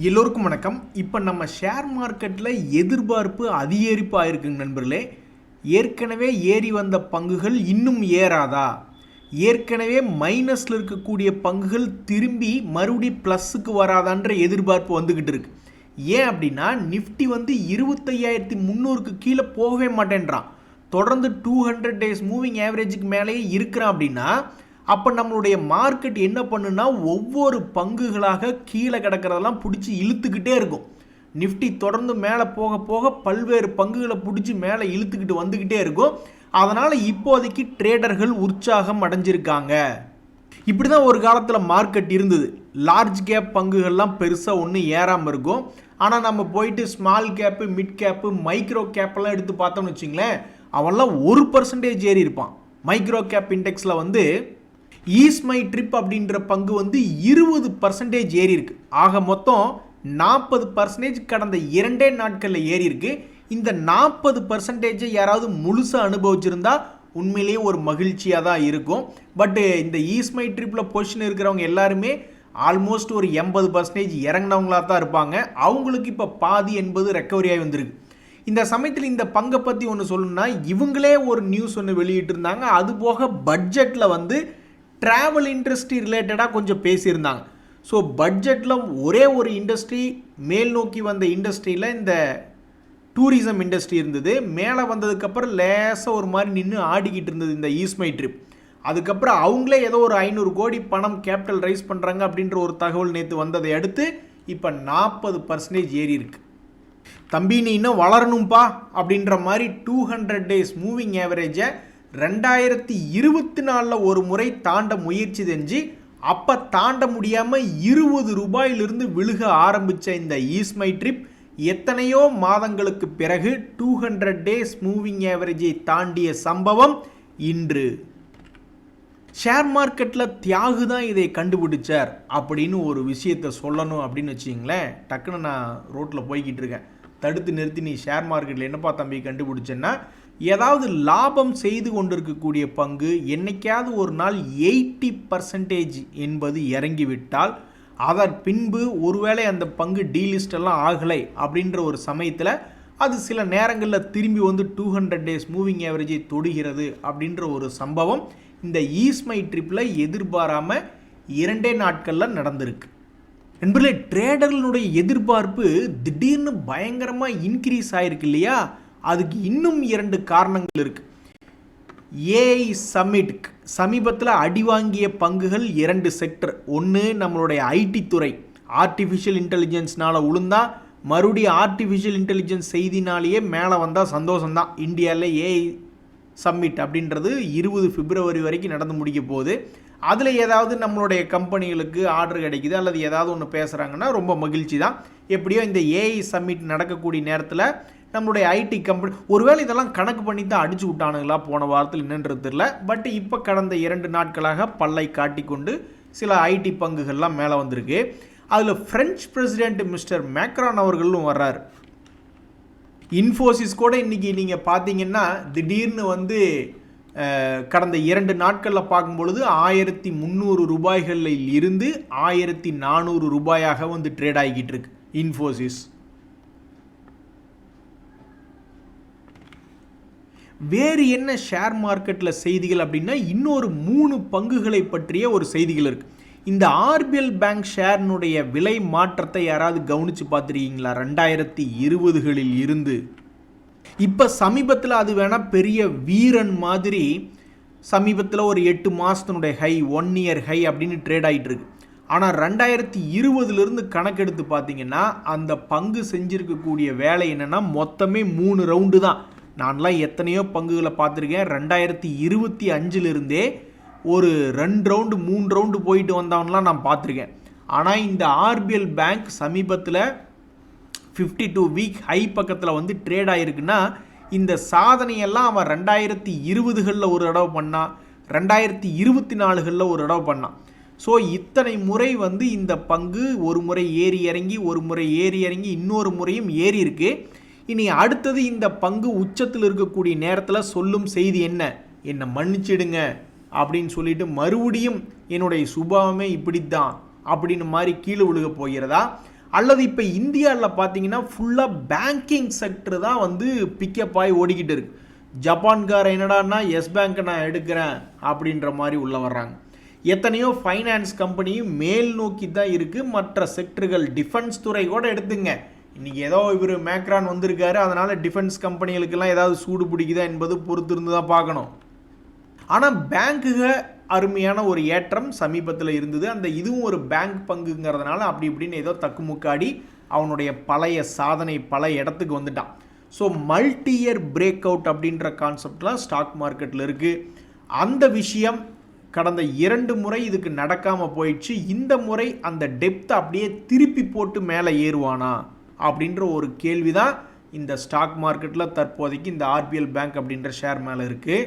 எல்லோருக்கும் வணக்கம். இப்போ நம்ம ஷேர் மார்க்கெட்டில் எதிர்பார்ப்பு அதிகரிப்பு ஆயிருக்குங்க நண்பர்களே. ஏற்கனவே ஏறி வந்த பங்குகள் இன்னும் ஏறாதா? ஏற்கனவே மைனஸில் இருக்கக்கூடிய பங்குகள் திரும்பி மறுபடி ப்ளஸ்ஸுக்கு வராதான்ற எதிர்பார்ப்பு வந்துக்கிட்டு இருக்கு. ஏன் அப்படின்னா நிஃப்டி 25,300க்கு கீழே போகவே மாட்டேன்றான். தொடர்ந்து 200 டேஸ் மூவிங் ஆவரேஜுக்கு மேலேயே இருக்கிறான். அப்படின்னா அப்போ நம்மளுடைய மார்க்கெட் என்ன பண்ணுன்னா ஒவ்வொரு பங்குகளாக கீழே கிடக்கிறதெல்லாம் பிடிச்சி இழுத்துக்கிட்டே இருக்கும். நிஃப்டி தொடர்ந்து மேலே போக போக பல்வேறு பங்குகளை பிடிச்சி மேலே இழுத்துக்கிட்டு வந்துக்கிட்டே இருக்கும். அதனால் இப்போதைக்கு ட்ரேடர்கள் உற்சாகம் அடைஞ்சிருக்காங்க. இப்படி தான் ஒரு காலத்தில் மார்க்கெட் இருந்தது. லார்ஜ் கேப் பங்குகள்லாம் பெருசாக ஒன்றும் ஏறாமல் இருக்கும். ஆனால் நம்ம போயிட்டு small cap, mid cap, micro கேப்பெல்லாம் எடுத்து பார்த்தோம்னு வச்சிங்களேன், அவன்லாம் 1% ஏறி இருப்பான். மைக்ரோ கேப் இண்டெக்ஸில் ஈஸ் மை ட்ரிப் அப்படின்ற பங்கு 20% ஏறி இருக்கு. ஆக மொத்தம் 40% கடந்த 2 நாட்களில் ஏறி இருக்கு. இந்த 40% யாராவது முழுசாக அனுபவிச்சிருந்தா உண்மையிலேயே ஒரு மகிழ்ச்சியாக தான் இருக்கும். பட் இந்த ஈஸ் மை ட்ரிப்பில் பொசிஷன் இருக்கிறவங்க எல்லாருமே ஆல்மோஸ்ட் ஒரு 80% இறங்கினவங்களாக தான் இருப்பாங்க. அவங்களுக்கு இப்போ பாதி 80 ரெக்கவரி ஆகி வந்திருக்கு. இந்த சமயத்தில் இந்த பங்கை பற்றி ஒன்று சொல்லணும்னா, இவங்களே ஒரு நியூஸ் ஒன்று வெளியிட்டு இருந்தாங்க. அது போக பட்ஜெட்டில் ட்ராவல் இண்டஸ்ட்ரி ரிலேட்டடாக கொஞ்சம் பேசியிருந்தாங்க. ஸோ பட்ஜெட்டில் ஒரே ஒரு இண்டஸ்ட்ரி மேல் நோக்கி வந்த இண்டஸ்ட்ரியில் இந்த டூரிசம் இண்டஸ்ட்ரி இருந்தது. மேலே வந்ததுக்கப்புறம் லேசாக ஒரு மாதிரி நின்று ஆடிக்கிட்டு இருந்தது இந்த ஈஸ் மை ட்ரிப். அதுக்கப்புறம் அவங்களே ஏதோ ஒரு 500 கோடி பணம் கேபிட்டல் ரைஸ் பண்ணுறாங்க அப்படின்ற ஒரு தகவல் நேற்று வந்ததை அடுத்து இப்போ 40% ஏறி இருக்கு. தம்பி நீ இன்னும் வளரணும்பா அப்படின்ற மாதிரி 200 டேஸ் மூவிங் ஆவரேஜை 2024 ஒரு முறை தாண்ட முயற்சி செஞ்சு அப்போ தாண்ட முடியாமல் 20 ரூபாயிலிருந்து விழுக ஆரம்பித்த இந்த ஈஸ் மை ட்ரிப் எத்தனையோ மாதங்களுக்கு பிறகு 200 டேஸ் மூவிங் ஆவரேஜை தாண்டிய சம்பவம் இன்று. ஷேர் மார்க்கெட்டில் தியாகு தான் இதை கண்டுபிடிச்சார் அப்படின்னு ஒரு விஷயத்தை சொல்லணும் அப்படின்னு வச்சிங்களேன். டக்குன்னு நான் ரோட்டில் போய்கிட்டு இருக்கேன், தடுத்து நிறுத்தி நீ ஷேர் மார்க்கெட்டில் என்னப்பா தம்பி கண்டுபிடிச்சேன்னா, ஏதாவது லாபம் செய்து கொண்டிருக்கக்கூடிய பங்கு என்னைக்காவது ஒரு நாள் 80% என்பது இறங்கிவிட்டால் அதன் பின்பு ஒருவேளை அந்த பங்கு டீலிஸ்டெல்லாம் ஆகலை அப்படின்ற ஒரு சமயத்தில் அது சில நேரங்களில் திரும்பி 200 டேஸ் மூவிங் ஆவரேஜை தொடுகிறது அப்படின்ற ஒரு சம்பவம் இந்த ஈஸ் மை ட்ரிப்பில் எதிர்பாராமல் 2 நாட்களில் நடந்திருக்கு. நண்பர்களே, ட்ரேடர்களுடைய எதிர்பார்ப்பு திடீர்னு பயங்கரமாக இன்க்ரீஸ் ஆகிருக்கு இல்லையா? அதுக்கு இன்னும் 2 காரணங்கள் இருக்கு. ஏஐ சம்மிட் சமீபத்தில் அடி வாங்கிய பங்குகள் 2 செக்டர். ஒன்று நம்மளுடைய ஐடி துறை, ஆர்டிஃபிஷியல் இன்டெலிஜென்ஸ்னால உளுந்தா மறுபடியும் ஆர்டிஃபிஷியல் இன்டெலிஜென்ஸ் செய்தினாலேயே மேலே வந்தால் சந்தோஷம்தான். இந்தியாவில் ஏஐ சம்மிட் அப்படின்றது 20 பிப்ரவரி வரைக்கும் நடந்து முடிக்க போகுது. அதில் ஏதாவது நம்மளுடைய கம்பெனிகளுக்கு ஆர்டர் கிடைக்குது அல்லது ஏதாவது ஒன்று பேசுகிறாங்கன்னா ரொம்ப மகிழ்ச்சி தான். எப்படியோ இந்த ஏஐ சம்மிட் நடக்கக்கூடிய நேரத்தில் நம்மளுடைய ஐடி கம்பெனி ஒருவேளை இதெல்லாம் கணக்கு பண்ணி தான் அடிச்சு விட்டானுங்களா போன வாரத்தில் என்னன்றது தெரியல. பட் இப்போ கடந்த 2 நாட்களாக பல்லை காட்டிக்கொண்டு சில ஐடி பங்குகள்லாம் மேலே வந்திருக்கு. அதில் ஃப்ரெஞ்ச் பிரசிடென்ட் மிஸ்டர் மேக்ரான் அவர்களும் வர்றாரு. இன்ஃபோசிஸ் கூட இன்றைக்கி நீங்கள் பார்த்தீங்கன்னா திடீர்னு கடந்த 2 நாட்களில் பார்க்கும்பொழுது 1300 ரூபாய்களில் இருந்து 1400 ரூபாயாக ட்ரேட் ஆகிக்கிட்டு இருக்கு இன்ஃபோசிஸ். வேறு என்ன ஷேர் மார்க்கெட்டில் செய்திகள் அப்படின்னா, இன்னொரு 3 பங்குகளை பற்றிய ஒரு செய்திகள் இருக்குது. இந்த ஆர்பிஎல் பேங்க் ஷேர்னுடைய விலை மாற்றத்தை யாராவது கவனித்து பார்த்துருக்கீங்களா? 2020களில் இருந்து இப்போ சமீபத்தில் அது வேணால் பெரிய வீரன் மாதிரி சமீபத்தில் ஒரு 8 மாதத்தினுடைய ஹை, 1 இயர் ஹை அப்படின்னு ட்ரேட் ஆகிட்டு இருக்கு. ஆனால் 2020லிருந்து கணக்கெடுத்து பார்த்தீங்கன்னா அந்த பங்கு செஞ்சுருக்கக்கூடிய வேலை என்னென்னா மொத்தமே 3 ரவுண்டு தான். நான்லாம் எத்தனையோ பங்குகளை பார்த்துருக்கேன். 2025லிருந்தே ஒரு 2 ரவுண்டு 3 ரவுண்டு போயிட்டு வந்தவன்லாம் நான் பார்த்துருக்கேன். ஆனால் இந்த ஆர்பிஎல் பேங்க் சமீபத்தில் 52 வீக் ஹை பக்கத்தில் ட்ரேட் ஆகிருக்குன்னா இந்த சாதனையெல்லாம் அவன் 2020களில் ஒரு தடவை பண்ணான், 2024களில் ஒரு தடவை பண்ணான். ஸோ இத்தனை முறை இந்த பங்கு ஒரு முறை ஏறி இறங்கி, ஒரு முறை ஏறி இறங்கி, இன்னொரு முறையும் ஏறி இருக்கு. இனி அடுத்தது இந்த பங்கு உச்சத்தில் இருக்கக்கூடிய நேரத்தில் சொல்லும் செய்தி என்னை மன்னிச்சிடுங்க அப்படின்னு சொல்லிட்டு மறுபடியும் என்னுடைய சுபாவமே இப்படித்தான் அப்படின்னு மாதிரி கீழே விழுக போகிறதா, அல்லது இப்போ இந்தியாவில் பார்த்தீங்கன்னா ஃபுல்லாக பேங்கிங் செக்டர் தான் வந்து பிக்கப் ஆகி ஓடிக்கிட்டு இருக்கு. ஜப்பான்கார என்னடான்னா எஸ் பேங்க்கை நான் எடுக்கிறேன் அப்படின்ற மாதிரி உள்ள வர்றாங்க. எத்தனையோ ஃபைனான்ஸ் கம்பெனியும் மேல் நோக்கி தான் இருக்குது. மற்ற செக்டர்கள் டிஃபென்ஸ் துறை கூட எடுத்துங்க. இன்றைக்கி ஏதோ இவர் மேக்ரான் வந்திருக்காரு, அதனால் டிஃபென்ஸ் கம்பெனிகளுக்கெல்லாம் ஏதாவது சூடு பிடிக்குதா என்பது பொறுத்து இருந்து தான் பார்க்கணும். ஆனால் பேங்க்குக அருமையான ஒரு ஏற்றம் சமீபத்தில் இருந்தது. அந்த இதுவும் ஒரு பேங்க் பங்குங்கிறதுனால அப்படி இப்படின்னு ஏதோ தக்குமுக்காடி அவனுடைய பழைய சாதனை பல இடத்துக்கு வந்துட்டான். So multi year break out அப்படின்ற கான்செப்ட்லாம் ஸ்டாக் மார்க்கெட்டில் இருக்குது. அந்த விஷயம் கடந்த 2 முறை இதுக்கு நடக்காமல் போயிடுச்சு. இந்த முறை அந்த டெப்த்தை அப்படியே திருப்பி போட்டு மேலே ஏறுவானா அப்படின்ற ஒரு கேள்வி தான் இந்த ஸ்டாக் மார்க்கெட்டில் தற்போதைக்கு இந்த ஆர்பிஎல் பேங்க் அப்படின்ற ஷேர் மேலே இருக்குது.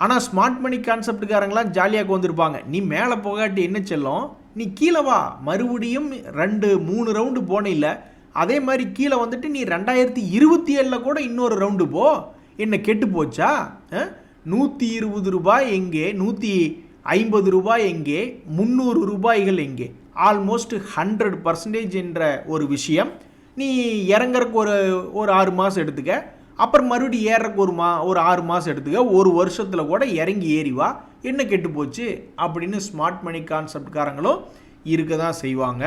ஆனால் ஸ்மார்ட் மணி கான்செப்டுக்காரங்களாம் ஜாலியாக வந்திருப்பாங்க. நீ மேலே போகாட்டி என்ன செல்லும், நீ கீழே வா, மறுபடியும் 2-3 ரவுண்டு போன இல்லை, அதே மாதிரி கீழே வந்துட்டு நீ 2027 கூட இன்னொரு ரவுண்டு போ, என்ன கெட்டு போச்சா? 120 ரூபாய் எங்கே, 150 ரூபாய் எங்கே, 300 ரூபாய்கள் எங்கே? ஆல்மோஸ்ட் 100% என்ற ஒரு விஷயம். நீ இறங்குறக்கு ஒரு 6 மாதம் எடுத்துக்க, அப்புறம் மறுபடியும் ஏறக்கு ஒரு 6 மாதம் எடுத்துக்க, ஒரு வருஷத்தில் கூட இறங்கி ஏறிவா, என்ன கெட்டு போச்சு அப்படின்னு ஸ்மார்ட் மணி கான்செப்ட்காரங்களும் இருக்க தான் செய்வாங்க.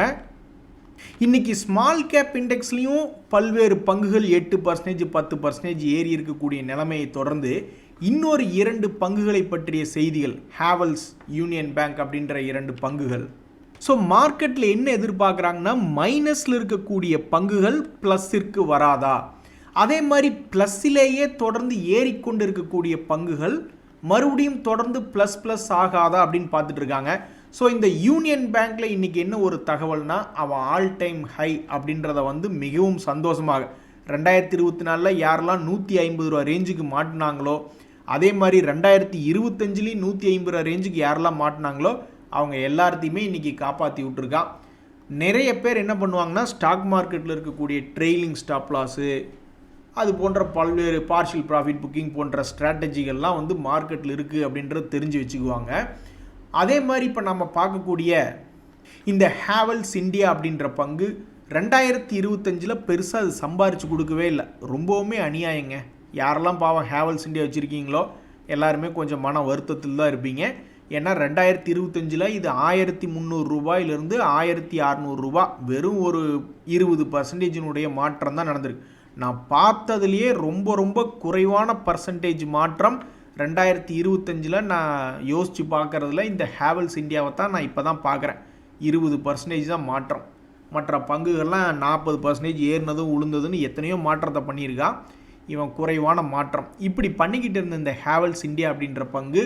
இன்றைக்கி ஸ்மால் கேப் இண்டெக்ஸ்லேயும் பல்வேறு பங்குகள் 8%, 10% ஏறி இருக்கக்கூடிய நிலைமையை தொடர்ந்து இன்னொரு 2 பங்குகளை பற்றிய செய்திகள். ஹேவல்ஸ், யூனியன் பேங்க் அப்படின்ற 2 பங்குகள். ஸோ மார்க்கெட்டில் என்ன எதிர்பார்க்குறாங்கன்னா, மைனஸில் இருக்கக்கூடிய பங்குகள் ப்ளஸிற்கு வராதா, அதே மாதிரி ப்ளஸ்ஸிலேயே தொடர்ந்து ஏறிக்கொண்டு இருக்கக்கூடிய பங்குகள் மறுபடியும் தொடர்ந்து ப்ளஸ் ஆகாதா அப்படின்னு பார்த்துட்டு இருக்காங்க. ஸோ இந்த யூனியன் பேங்க்கில் இன்றைக்கி என்ன ஒரு தகவல்னா, அவன் ஆல் டைம் ஹை அப்படின்றத வந்து மிகவும் சந்தோஷமாக 2024 யாரெல்லாம் 150 ரூபா ரேஞ்சுக்கு மாட்டினாங்களோ, அதே மாதிரி 2025 150 ரூபா ரேஞ்சுக்கு யாரெல்லாம் மாட்டினாங்களோ அவங்க எல்லாத்தையுமே இன்றைக்கி காப்பாற்றி விட்டுருக்கான். நிறைய பேர் என்ன பண்ணுவாங்கன்னா, ஸ்டாக் மார்க்கெட்டில் இருக்கக்கூடிய ட்ரெயிலிங் ஸ்டாப் லாஸு, அது போன்ற பல்வேறு பார்ஷியல் ப்ராஃபிட் புக்கிங் போன்ற ஸ்ட்ராட்டஜிகள்லாம் வந்து மார்க்கெட்டில் இருக்குது அப்படின்றது தெரிஞ்சு வச்சுக்குவாங்க. அதே மாதிரி இப்போ நம்ம பார்க்கக்கூடிய இந்த ஹேவல்ஸ் இந்தியா அப்படின்ற பங்கு 2025 பெருசாக அது சம்பாரித்து கொடுக்கவே இல்லை. ரொம்பவுமே அநியாயங்க. யாரெல்லாம் பாவம் ஹேவல்ஸ் இந்தியா வச்சுருக்கீங்களோ எல்லாருமே கொஞ்சம் மன வருத்தத்தில் தான் இருப்பீங்க. ஏன்னா 2025 இது 1300 ரூபாயிலிருந்து 1600 ரூபா, வெறும் ஒரு 20% மாற்றம் தான் நடந்திருக்கு. நான் பார்த்ததுலேயே ரொம்ப குறைவான பர்சன்டேஜ் மாற்றம் 2025 நான் யோசித்து பார்க்குறதுல இந்த ஹேவல்ஸ் இந்தியாவை தான் நான் இப்போ தான் பார்க்குறேன். 20% தான் மாற்றம். மற்ற பங்குகள்லாம் 40% ஏறினதும் உளுந்ததுன்னு எத்தனையோ மாற்றத்தை பண்ணியிருக்கான். இவன் குறைவான மாற்றம். இப்படி பண்ணிக்கிட்டு இருந்த இந்த ஹேவல்ஸ் இந்தியா அப்படின்ற பங்கு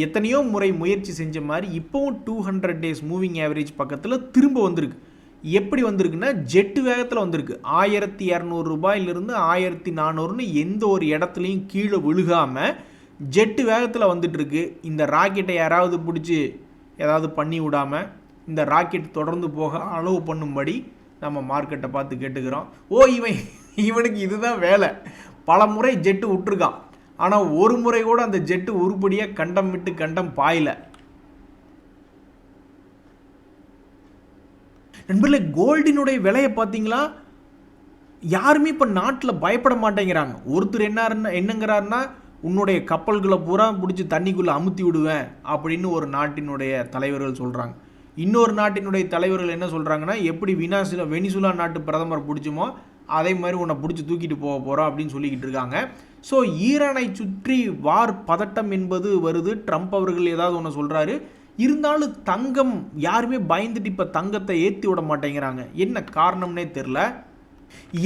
எத்தனையோ முறை முயற்சி செஞ்ச மாதிரி இப்போவும் 200 டேஸ் மூவிங் ஆவரேஜ் பக்கத்தில் திரும்ப வந்திருக்கு. எப்படி வந்திருக்குன்னா, ஜெட்டு வேகத்தில் வந்திருக்கு. 1200 ரூபாயிலிருந்து 1400ன்னு எந்த ஒரு இடத்துலையும் கீழே விழுகாமல் ஜெட்டு வேகத்தில் வந்துட்டுருக்கு. இந்த ராக்கெட்டை யாராவது பிடிச்சி ஏதாவது பண்ணி விடாமல் இந்த ராக்கெட் தொடர்ந்து போக அளவு பண்ணும்படி நம்ம மார்க்கெட்டை பார்த்து கேட்டுக்கிறோம். இவனுக்கு இதுதான் வேலை. பல முறை ஜெட்டு விட்டுருக்கான், ஆனால் ஒரு முறை கூட அந்த ஜெட்டு உருப்படியாக கண்டம் விட்டு கண்டம் பாயல. நண்பர்களே, கோல்டினுடைய விலையை பார்த்தீங்களா? யாருமே இப்போ நாட்டில் பயப்பட மாட்டேங்கிறாங்க. ஒருத்தர் என்னங்கிறாருன்னா, உன்னுடைய கப்பல்களை பூரா பிடிச்சி தண்ணிக்குள்ளே அமுத்தி விடுவேன் அப்படின்னு ஒரு நாட்டினுடைய தலைவர்கள் சொல்கிறாங்க. இன்னொரு நாட்டினுடைய தலைவர்கள் என்ன சொல்கிறாங்கன்னா, எப்படி வெனிசுலா நாட்டு பிரதமர் பிடிச்சுமோ அதே மாதிரி உன்னை பிடிச்சி தூக்கிட்டு போக போகிறோம் அப்படின்னு சொல்லிக்கிட்டு இருக்காங்க. ஸோ ஈரானை சுற்றி வார் பதட்டம் என்பது வருது. ட்ரம்ப் அவர்கள் ஏதாவது ஒன்று சொல்கிறாரு. இருந்தாலும் தங்கம் யாருமே பயந்துட்டு இப்போ தங்கத்தை ஏற்றி விட மாட்டேங்கிறாங்க. என்ன காரணம்னே தெரில.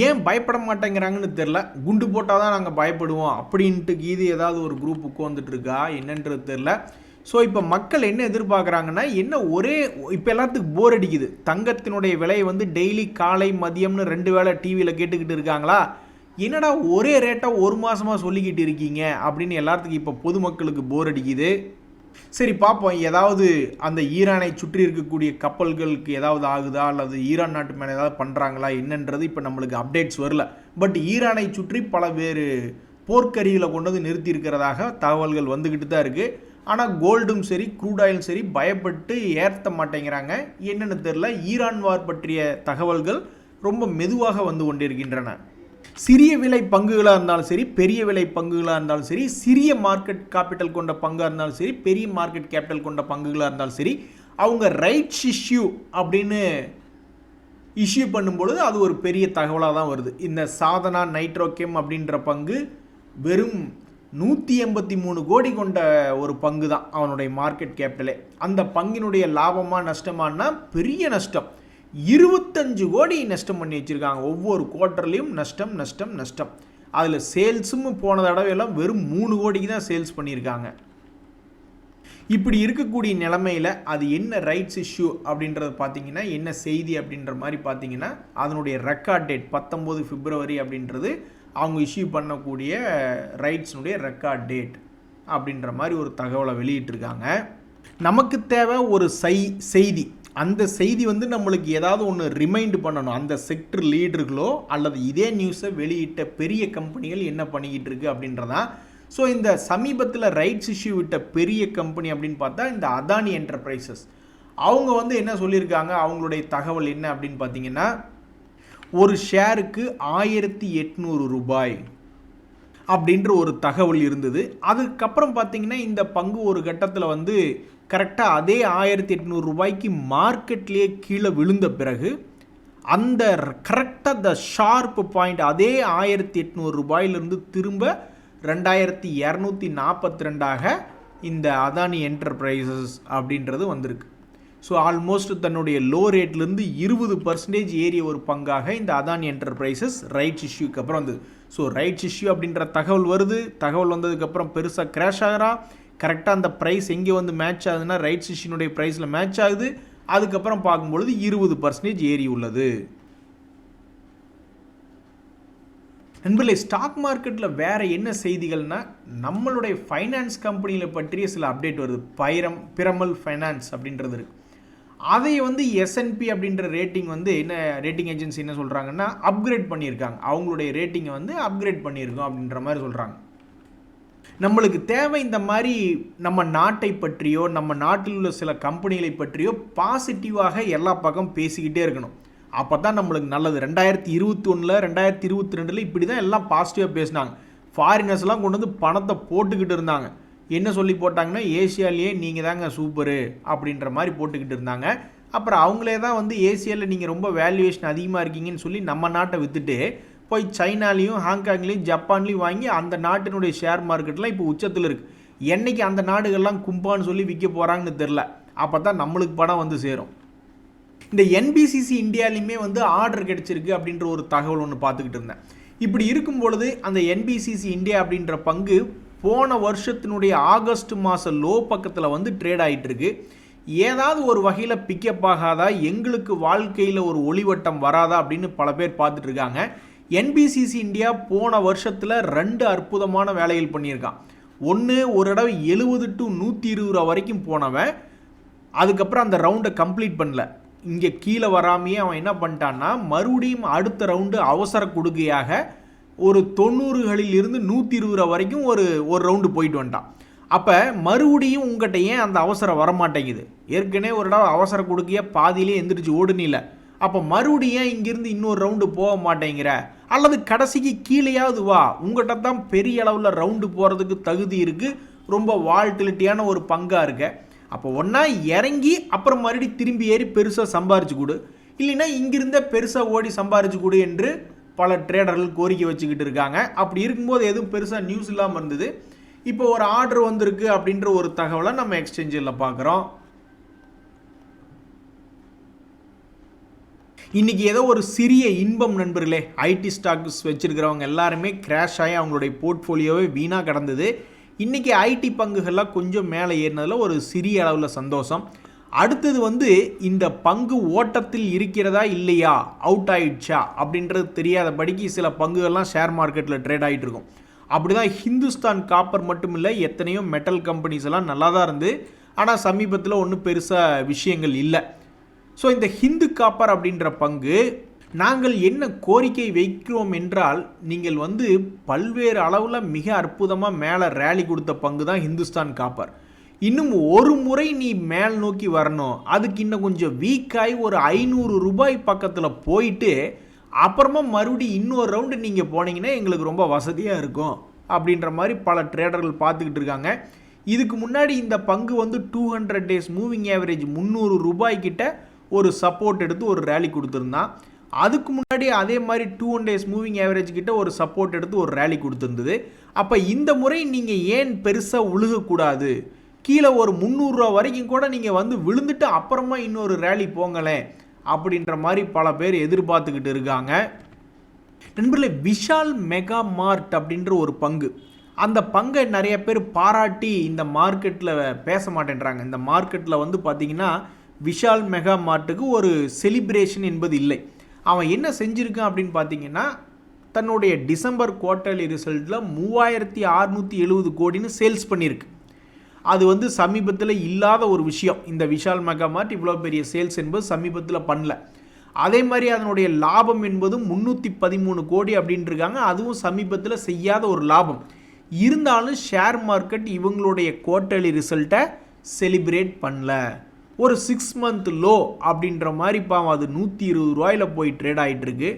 ஏன் பயப்பட மாட்டேங்கிறாங்கன்னு தெரில. குண்டு போட்டால் தான் நாங்கள் பயப்படுவோம் அப்படின்ட்டு இது ஏதாவது ஒரு குரூப் உட்காந்துட்டு இருக்கா என்னன்றது தெரில. ஸோ இப்போ மக்கள் என்ன எதிர்பார்க்குறாங்கன்னா, என்ன இப்போ எல்லாத்துக்கும் போர் அடிக்குது. தங்கத்தினுடைய விலையை வந்து டெய்லி காலை மதியம்னு 2 வேளை டிவியில் கேட்டுக்கிட்டு இருக்காங்களா? என்னடா ஒரே ரேட்டாக ஒரு மாதமாக சொல்லிக்கிட்டு இருக்கீங்க அப்படின்னு எல்லாத்துக்கும் இப்போ பொதுமக்களுக்கு போர் அடிக்குது. சரி பார்ப்போம், ஏதாவது அந்த ஈரானை சுற்றி இருக்கக்கூடிய கப்பல்களுக்கு ஏதாவது ஆகுதா, அல்லது ஈரான் நாட்டு மேலே ஏதாவது பண்ணுறாங்களா என்னன்றது இப்போ நம்மளுக்கு அப்டேட்ஸ் வரல. பட் ஈரானை சுற்றி பல வேறு போர்க்கருவிகளை கொண்டு வந்து நிறுத்தி இருக்கிறதாக தகவல்கள் வந்துக்கிட்டு தான் இருக்குது. ஆனால் கோல்டும் சரி க்ரூட் ஆயிலும் சரி பயப்பட்டு ஏற்ற மாட்டேங்கிறாங்க. என்னென்னு தெரில. ஈரான் வார் பற்றிய தகவல்கள் ரொம்ப மெதுவாக வந்து கொண்டிருக்கின்றன. சிறிய விலை பங்குகளாக இருந்தாலும் சரி, பெரிய விலை பங்குகளாக இருந்தாலும் சரி, சிறிய மார்க்கெட் கேபிட்டல் கொண்ட பங்காக இருந்தாலும் சரி, பெரிய மார்க்கெட் கேபிட்டல் கொண்ட பங்குகளாக இருந்தாலும் சரி, அவங்க ரைட்ஸ் இஷ்யூ அப்படின்னு இஷ்யூ பண்ணும்பொழுது அது ஒரு பெரிய தகவலாக தான் வருது. இந்த சாதனா நைட்ரோகெம் அப்படின்ற பங்கு வெறும் 183 கோடி கொண்ட ஒரு பங்கு தான் அவனுடைய மார்க்கெட் கேபிட்டலே. அந்த பங்கினுடைய லாபமாக நஷ்டமானா பெரிய நஷ்டம். 25 கோடி நஷ்டம் பண்ணி வச்சுருக்காங்க. ஒவ்வொரு குவார்ட்டர்லேயும் நஷ்டம் நஷ்டம் நஷ்டம். அதில் சேல்ஸும் போன தடவையெல்லாம் வெறும் 3 கோடிக்கு தான் சேல்ஸ் பண்ணியிருக்காங்க. இப்படி இருக்கக்கூடிய நிலைமையில் அது என்ன ரைட்ஸ் இஷ்யூ அப்படின்றது பார்த்தீங்கன்னா, என்ன செய்தி அப்படின்ற மாதிரி பார்த்தீங்கன்னா, அதனுடைய ரெக்கார்ட் டேட் 19 பிப்ரவரி அப்படின்றது அவங்க இஷ்யூ பண்ணக்கூடிய ரைட்ஸினுடைய ரெக்கார்ட் டேட் அப்படின்ற மாதிரி ஒரு தகவலை வெளியிட்டிருக்காங்க. நமக்கு தேவை ஒரு செய்தி. அந்த செய்தி வந்து நம்மளுக்கு ஏதாவது ஒன்று ரிமைண்ட் பண்ணணும். அந்த செக்டர் லீடர்களோ அல்லது இதே நியூஸை வெளியிட்ட பெரிய கம்பெனிகள் என்ன பண்ணிக்கிட்டு இருக்கு அப்படின்றதான். ஸோ இந்த சமீபத்தில் ரைட்ஸ் இஷ்யூ விட்ட பெரிய கம்பெனி அப்படின்னு பார்த்தா இந்த அதானி என்டர்பிரைசஸ். அவங்க வந்து என்ன சொல்லியிருக்காங்க, அவங்களுடைய தகவல் என்ன அப்படின்னு பார்த்தீங்கன்னா, ஒரு ஷேருக்கு 1800 ரூபாய் அப்படின்ற ஒரு தகவல் இருந்தது. அதுக்கப்புறம் பார்த்தீங்கன்னா இந்த பங்கு ஒரு கட்டத்தில் வந்து கரெக்டாக அதே 1800 ரூபாய்க்கு மார்க்கெட்லேயே கீழே விழுந்த பிறகு அந்த கரெக்டாக த ஷார்ப் பாயிண்ட் அதே 1800 ரூபாயிலிருந்து திரும்ப 2242 இந்த அதானி என்டர்பிரைசஸ் அப்படின்றது வந்திருக்கு. ஸோ ஆல்மோஸ்ட் தன்னுடைய லோ ரேட்லேருந்து 20% ஏறிய ஒரு பங்காக இந்த அதானி என்டர்பிரைசஸ் ரைட்ஸ் இஷ்யூக்கு அப்புறம் வந்து. ஸோ ரைட்ஸ் இஷ்யூ அப்படின்ற தகவல் வருது. தகவல் வந்ததுக்கப்புறம் பெருசாக கிராஷ் ஆகிறா. கரெக்டாக அந்த ப்ரைஸ் எங்கே வந்து மேட்ச் ஆகுதுன்னா ரைட்ஸ் இஷ்யூனுடைய ப்ரைஸில் மேட்ச் ஆகுது. அதுக்கப்புறம் பார்க்கும்பொழுது 20% ஏறி உள்ளது. நண்பர்களே, ஸ்டாக் மார்க்கெட்டில் வேறு என்ன செய்திகள்னா, நம்மளுடைய ஃபைனான்ஸ் கம்பெனியில் பற்றிய சில அப்டேட் வருது. பிரமல் ஃபைனான்ஸ் அப்படின்றது இருக்குது. அதை வந்து S&P அப்படின்ற ரேட்டிங் வந்து என்ன ரேட்டிங் ஏஜென்சி என்ன சொல்கிறாங்கன்னா, அப்கிரேட் பண்ணியிருக்காங்க. அவங்களுடைய ரேட்டிங்கை வந்து அப்கிரேட் பண்ணியிருக்கோம் அப்படின்ற மாதிரி சொல்கிறாங்க. நம்மளுக்கு தேவை இந்த மாதிரி நம்ம நாட்டை பற்றியோ நம்ம நாட்டில் உள்ள சில கம்பெனிகளை பற்றியோ பாசிட்டிவாக எல்லா பக்கம் பேசிக்கிட்டே இருக்கணும். அப்போ தான் நம்மளுக்கு நல்லது. 2021 2022 இப்படி தான் எல்லாம் பாசிட்டிவாக பேசினாங்க. ஃபாரினர்ஸ்லாம் கொண்டு வந்து பணத்தை போட்டுக்கிட்டு இருந்தாங்க. என்ன சொல்லி போட்டாங்கன்னா, ஏசியாலேயே நீங்கள் தாங்க சூப்பரு அப்படின்ற மாதிரி போட்டுக்கிட்டு இருந்தாங்க. அப்புறம் அவங்களே தான் வந்து ஏசியாவில் நீங்கள் ரொம்ப வேல்யூவேஷன் அதிகமாக இருக்கீங்கன்னு சொல்லி நம்ம நாட்டை விற்றுட்டு போய் சைனாலையும் ஹாங்காங்லேயும் ஜப்பான்லேயும் வாங்கி அந்த நாட்டினுடைய ஷேர் மார்க்கெட்லாம் இப்போ உச்சத்தில் இருக்குது. என்றைக்கு அந்த நாடுகள்லாம் கும்பான்னு சொல்லி விற்க போகிறாங்கன்னு தெரில. அப்போ தான் நம்மளுக்கு பணம் வந்து சேரும். இந்த NBCC இந்தியாலையுமே வந்து ஆர்டர் கிடச்சிருக்கு அப்படின்ற ஒரு தகவல் ஒன்று பார்த்துக்கிட்டு இருந்தேன். இப்படி இருக்கும் பொழுது அந்த NBCC இந்தியா அப்படின்ற பங்கு போன வருஷத்தினுடைய ஆகஸ்ட் மாதம் லோ பக்கத்தில் வந்து ட்ரேட் ஆகிட்டுருக்கு. ஏதாவது ஒரு வகையில் பிக்கப் ஆகாதா, எங்களுக்கு வாழ்க்கையில் ஒரு ஒளிவட்டம் வராதா அப்படின்னு பல பேர் பார்த்துட்ருக்காங்க. NBCC இந்தியா போன வருஷத்தில் 2 அற்புதமான வேலைகள் பண்ணியிருக்கான். ஒன்று, ஒரு தடவை 70 to 120 ரூபா வரைக்கும் போனவன் அதுக்கப்புறம் அந்த ரவுண்டை கம்ப்ளீட் பண்ணல. இங்கே கீழே வராமையே அவன் என்ன பண்ணிட்டான்னா, மறுபடியும் அடுத்த ரவுண்டு அவசர கொடுக்கையாக ஒரு 90களில் இருந்து 120 ரூபா வரைக்கும் ஒரு ரவுண்டு போயிட்டு வந்துட்டான். அப்போ மறுபடியும் உங்கள்கிட்ட ஏன் அந்த அவசரம் வரமாட்டேங்குது? ஏற்கனவே ஒரு தடவை அவசர கொடுக்கையாக பாதியிலே எந்திரிச்சு ஓடுனில்ல. அப்போ மறுபடியும் இங்கேருந்து இன்னொரு ரவுண்டு போக மாட்டேங்கிற, அல்லது கடைசிக்கு கீழேயாவது வா. உங்கள்கிட்ட தான் பெரிய அளவில் ரவுண்டு போகிறதுக்கு தகுதி இருக்குது, ரொம்ப வால்டிலிட்டியான ஒரு பங்காக இருக்க. அப்போ ஒன்றா இறங்கி அப்புறம் மறுபடியும் திரும்பி ஏறி பெருசாக சம்பாரிச்சு கொடு, இல்லைன்னா இங்கிருந்தே பெருசாக ஓடி சம்பாரிச்சு கொடு என்று பல ட்ரேடர்கள் கோரிக்கை வச்சுக்கிட்டு இருக்காங்க. அப்படி இருக்கும்போது எதுவும் பெருசாக நியூஸ் இல்லாமல் இருந்தது. இப்போ ஒரு ஆர்டர் வந்திருக்கு அப்படின்ற ஒரு தகவலை நம்ம எக்ஸ்சேஞ்சில் பார்க்குறோம். இன்றைக்கி ஏதோ ஒரு சிறிய இன்பம் நண்பர்களே. ஐடி ஸ்டாக்ஸ் வச்சுருக்கிறவங்க எல்லாருமே கிராஷ் ஆகி அவங்களுடைய போர்ட்ஃபோலியோவே வீணாக கிடந்தது. இன்றைக்கி ஐடி பங்குகள்லாம் கொஞ்சம் மேலே ஏறினதில் ஒரு சிறிய அளவில் சந்தோஷம். அடுத்தது வந்து இந்த பங்கு ஓட்டத்தில் இருக்கிறதா இல்லையா, அவுட் ஆயிடுச்சா அப்படின்றது தெரியாதபடிக்கு சில பங்குகள்லாம் ஷேர் மார்க்கெட்டில் ட்ரேட் ஆகிட்டு இருக்கும். அப்படி தான் ஹிந்துஸ்தான் காப்பர் மட்டும் இல்லை, எத்தனையோ மெட்டல் கம்பெனிஸ் எல்லாம் நல்லா தான் இருந்து, ஆனால் சமீபத்தில் ஒன்றும் பெருசாக விஷயங்கள் இல்லை. ஸோ இந்த ஹிந்து காப்பர் அப்படின்ற பங்கு நாங்கள் என்ன கோரிக்கை வைக்கிறோம் என்றால், நீங்கள் வந்து பல்வேறு அளவில் மிக அற்புதமாக மேலே ரேலி கொடுத்த பங்கு தான் ஹிந்துஸ்தான் காப்பர். இன்னும் ஒரு முறை நீ மேல் நோக்கி வரணும், அதுக்கு இன்னும் கொஞ்சம் வீக்காகி ஒரு 500 ரூபாய் பக்கத்தில் போயிட்டு அப்புறமா மறுபடியும் இன்னொரு ரவுண்டு நீங்கள் போனீங்கன்னா எங்களுக்கு ரொம்ப வசதியாக இருக்கும் அப்படின்ற மாதிரி பல ட்ரேடர்கள் பார்த்துக்கிட்டு இருக்காங்க. இதுக்கு முன்னாடி இந்த பங்கு வந்து 200 டேஸ் மூவிங் ஆவரேஜ் 300 ரூபாய்க்கிட்ட ஒரு சப்போர்ட் எடுத்து ஒரு ரேலி கொடுத்துருந்தான். அதுக்கு முன்னாடி அதே மாதிரி 200 டேஸ் மூவிங் ஆவரேஜ் கிட்ட ஒரு சப்போர்ட் எடுத்து ஒரு ரேலி கொடுத்துருந்தது. அப்போ இந்த முறை நீங்கள் ஏன் பெருசாக உழுகக்கூடாது, கீழே ஒரு 300 ரூபா வரைக்கும் கூட நீங்கள் வந்து விழுந்துட்டு அப்புறமா இன்னொரு ரேலி போங்களேன் அப்படின்ற மாதிரி பல பேர் எதிர்பார்த்துக்கிட்டு இருக்காங்க. நண்பர்களே, விஷால் மெகா மார்ட் அப்படின்ற ஒரு பங்கு, அந்த பங்கை நிறைய பேர் பாராட்டி இந்த மார்க்கெட்டில் பேச மாட்டேன்றாங்க. இந்த மார்க்கெட்டில் வந்து பார்த்திங்கன்னா விஷால் மெகா மார்ட்டுக்கு ஒரு செலிப்ரேஷன் என்பது இல்லை. அவன் என்ன செஞ்சுருக்கான் அப்படின்னு பார்த்தீங்கன்னா, தன்னுடைய டிசம்பர் குவார்ட்டர்லி ரிசல்ட்டில் 3670 கோடின்னு சேல்ஸ் பண்ணியிருக்கு. அது வந்து சமீபத்தில் இல்லாத ஒரு விஷயம். இந்த விஷால் மெகா மார்ட் இவ்வளோ பெரிய சேல்ஸ் என்பது சமீபத்தில் பண்ணல. அதே மாதிரி அதனுடைய லாபம் என்பது 313 கோடி அப்படின்ட்டு இருக்காங்க. அதுவும் சமீபத்தில் செய்யாத ஒரு லாபம். இருந்தாலும் ஷேர் மார்க்கெட் இவங்களுடைய குவார்ட்டர்லி ரிசல்ட்டை செலிப்ரேட் பண்ணல. ஒரு 6 மந்த் லோ அப்படின்ற மாதிரி பாவம் அது 120 ரூபாயில் போய் ட்ரேட் ஆகிட்டு இருக்கு.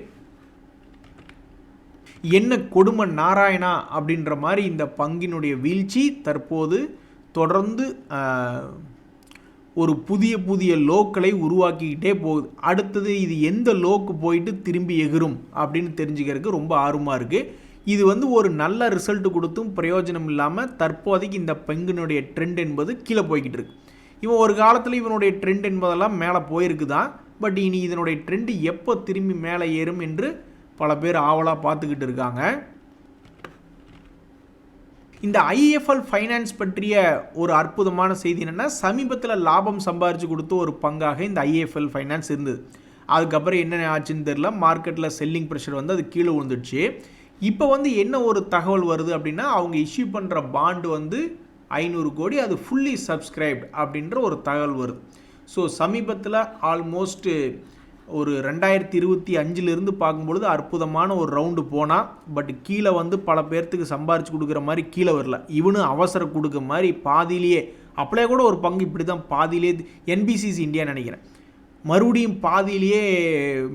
என்ன கொடுமை நாராயணா அப்படின்ற மாதிரி இந்த பங்கினுடைய வீழ்ச்சி தற்போது தொடர்ந்து ஒரு புதிய புதிய லோக்களை உருவாக்கிக்கிட்டே போகுது. அடுத்தது இது எந்த லோக்கு போயிட்டு திரும்பி எகிரும் அப்படின்னு தெரிஞ்சுக்கிறதுக்கு ரொம்ப ஆர்வமாக இருக்குது. இது வந்து ஒரு நல்ல ரிசல்ட் கொடுத்தும் பிரயோஜனம் இல்லாமல் தற்போதைக்கு இந்த பங்கினுடைய ட்ரெண்ட் என்பது கீழே போய்கிட்டு இருக்கு. இவன் ஒரு காலத்தில் இவனுடைய ட்ரெண்ட் என்பதெல்லாம் மேலே போயிருக்கு தான். பட் இனி இதனுடைய ட்ரெண்டு எப்போ திரும்பி மேலே ஏறும் என்று பல பேர் ஆவலாக பார்த்துக்கிட்டு இருக்காங்க. இந்த ஐஎஃப்எல் ஃபைனான்ஸ் பற்றிய ஒரு அற்புதமான செய்தி என்னென்னா, சமீபத்தில் லாபம் சம்பாரித்து கொடுத்த ஒரு பங்காக இந்த ஐஎஃப்எல் ஃபைனான்ஸ் இருந்தது. அதுக்கப்புறம் என்ன ஆச்சுன்னு தெரியல, மார்க்கெட்டில் செல்லிங் ப்ரெஷர் வந்து அது கீழே விழுந்துடுச்சு. இப்போ வந்து என்ன ஒரு தகவல் வருது அப்படின்னா, அவங்க இஷ்யூ பண்ணுற பாண்டு வந்து 500 கோடி, அது ஃபுல்லி சப்ஸ்கிரைப்ட் அப்படின்ற ஒரு தகவல் வருது. ஸோ சமீபத்தில் ஆல்மோஸ்ட் ஒரு 2025 பார்க்கும்பொழுது அற்புதமான ஒரு ரவுண்டு போனால், பட் கீழே வந்து பல பேர்த்துக்கு சம்பாரித்து கொடுக்குற மாதிரி கீழே வரல. இவனும் அவசரம் கொடுக்குற மாதிரி பாதியிலேயே, அப்படியே கூட ஒரு பங்கு இப்படி தான் பாதியிலே, என்பிசிசி இந்தியா நினைக்கிறேன், மறுபடியும் பாதியிலேயே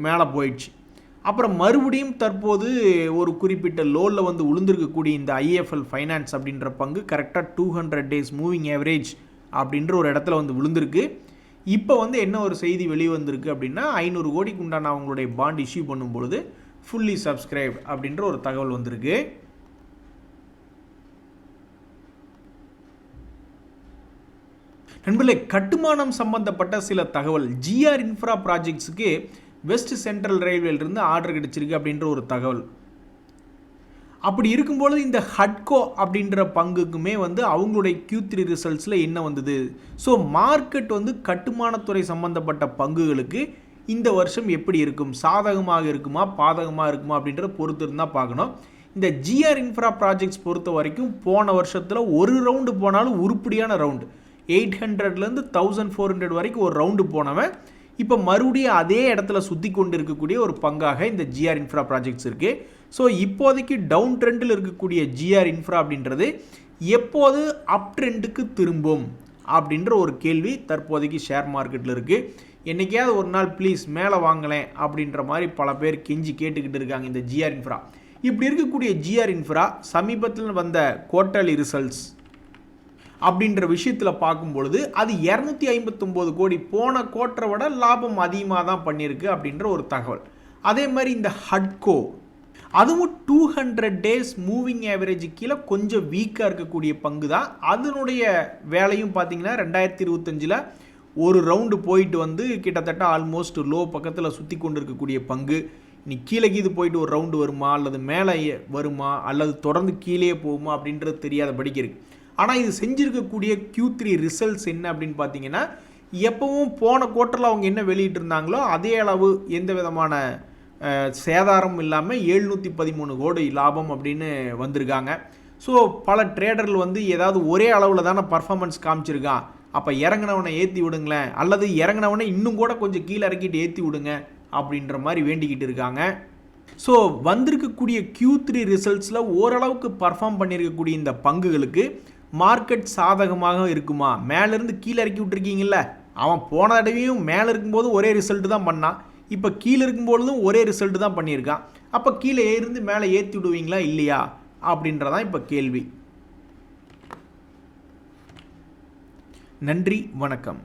மேலே போயிடுச்சு. அப்புறம் மறுபடியும் தற்போது ஒரு குறிப்பிட்ட லோவில் வந்து விழுந்திருக்கக்கூடிய இந்த ஐஎஃப்எல் ஃபைனான்ஸ் அப்படின்ற பங்கு கரெக்டாக 200 டேஸ் மூவிங் ஆவரேஜ் அப்படின்ற ஒரு இடத்துல வந்து விழுந்திருக்கு. இப்போ வந்து என்ன ஒரு செய்தி வெளிவந்திருக்கு அப்படின்னா, 500 கோடிக்கு உண்டான அவங்களுடைய பாண்ட் இஷ்யூ பண்ணும்பொழுது ஃபுல்லி சப்ஸ்கிரைப்ட் அப்படின்ற ஒரு தகவல் வந்திருக்கு. நண்பர்களே, கட்டுமானம் சம்பந்தப்பட்ட சில தகவல். ஜிஆர் இன்ஃப்ரா ப்ராஜெக்ட்ஸுக்கு வெஸ்ட் சென்ட்ரல் ரயில்வேலிருந்து ஆர்டர் கிடைச்சிருக்கு அப்படின்ற ஒரு தகவல். அப்படி இருக்கும்பொழுது இந்த ஹட்கோ அப்படின்ற பங்குக்குமே வந்து அவங்களுடைய Q3 ரிசல்ட்ஸில் என்ன வந்தது. ஸோ மார்க்கெட் வந்து கட்டுமானத்துறை சம்பந்தப்பட்ட பங்குகளுக்கு இந்த வருஷம் எப்படி இருக்கும், சாதகமாக இருக்குமா பாதகமாக இருக்குமா அப்படின்றத பொறுத்து இருந்தால் பார்க்கணும். இந்த ஜிஆர் இன்ஃப்ரா ப்ராஜெக்ட்ஸ் பொறுத்த வரைக்கும் போன வருஷத்தில் ஒரு ரவுண்டு போனாலும் உருப்படியான ரவுண்டு, 800லேருந்து 1400 வரைக்கும் ஒரு ரவுண்டு போனவன் இப்போ மறுபடியும் அதே இடத்துல சுற்றி கொண்டு இருக்கக்கூடிய ஒரு பங்காக இந்த ஜிஆர் இன்ஃப்ரா ப்ராஜெக்ட்ஸ் இருக்குது. ஸோ இப்போதைக்கு டவுன் ட்ரெண்டில் இருக்கக்கூடிய ஜிஆர் இன்ஃப்ரா அப்படின்றது எப்போது அப் ட்ரெண்டுக்கு திரும்பும் அப்படின்ற ஒரு கேள்வி தற்போதைக்கு ஷேர் மார்க்கெட்டில் இருக்குது. என்றைக்கையாவது ஒரு நாள் ப்ளீஸ் மேலே வாங்கலேன் அப்படின்ற மாதிரி பல பேர் கெஞ்சி கேட்டுக்கிட்டு இருக்காங்க இந்த ஜிஆர் இன்ஃப்ரா. இப்படி இருக்கக்கூடிய ஜிஆர் இன்ஃப்ரா சமீபத்தில் வந்த குவார்ட்டர்லி ரிசல்ட்ஸ் அப்படின்ற விஷயத்தில் பார்க்கும் பொழுது அது 259 கோடி, போன குவார்ட்டரை விட லாபம் அதிகமாக தான் பண்ணியிருக்கு அப்படின்ற ஒரு தகவல். அதே மாதிரி இந்த ஹட்கோ அதுவும் 200 டேஸ் மூவிங் ஆவரேஜ் கீழே கொஞ்சம் வீக்காக இருக்கக்கூடிய பங்கு தான். அதனுடைய வேலையும் பார்த்தீங்கன்னா 2025 ஒரு ரவுண்டு போயிட்டு வந்து கிட்டத்தட்ட ஆல்மோஸ்ட் லோ பக்கத்தில் சுற்றி கொண்டு இருக்கக்கூடிய பங்கு. நீ கீழே கீது போயிட்டு ஒரு ரவுண்டு வருமா அல்லது மேலே வருமா அல்லது தொடர்ந்து கீழே போகுமா அப்படின்றது தெரியாத படிக்க இருக்கு. ஆனால் இது செஞ்சுருக்கக்கூடிய Q3 ரிசல்ட்ஸ் என்ன அப்படின்னு பார்த்தீங்கன்னா, எப்பவும் போன குவார்ட்டரில் அவங்க என்ன வெளியிட்டு இருந்தாங்களோ அதே அளவு எந்த விதமான சேதாரம் இல்லாமல் 713 கோடி லாபம் அப்படின்னு வந்திருக்காங்க. ஸோ பல ட்ரேடர்கள் வந்து ஏதாவது ஒரே அளவில் தானே பர்ஃபார்மன்ஸ் காமிச்சிருக்கான், அப்போ இறங்கினவனை ஏற்றி விடுங்களேன் அல்லது இறங்கினவனை இன்னும் கூட கொஞ்சம் கீழே இறக்கிட்டு ஏற்றி விடுங்க அப்படின்ற மாதிரி வேண்டிக்கிட்டு இருக்காங்க. ஸோ வந்திருக்கக்கூடிய Q3 ரிசல்ட்ஸில் ஓரளவுக்கு பர்ஃபார்ம் பண்ணியிருக்கக்கூடிய இந்த பங்குகளுக்கு மார்க்கெட் சாதகமாக இருக்குமா? மேலேருந்து கீழே இறக்கி விட்டுருக்கீங்கள, அவன் போன தடவையும் மேலே இருக்கும்போது ஒரே ரிசல்ட்டு தான் பண்ணான், இப்போ கீழே இருக்கும்பொழுதும் ஒரே ரிசல்ட்டு தான் பண்ணியிருக்கான். அப்போ கீழே இருந்து மேலே ஏற்றி விடுவீங்களா இல்லையா அப்படின்றதான் இப்போ கேள்வி. நன்றி, வணக்கம்.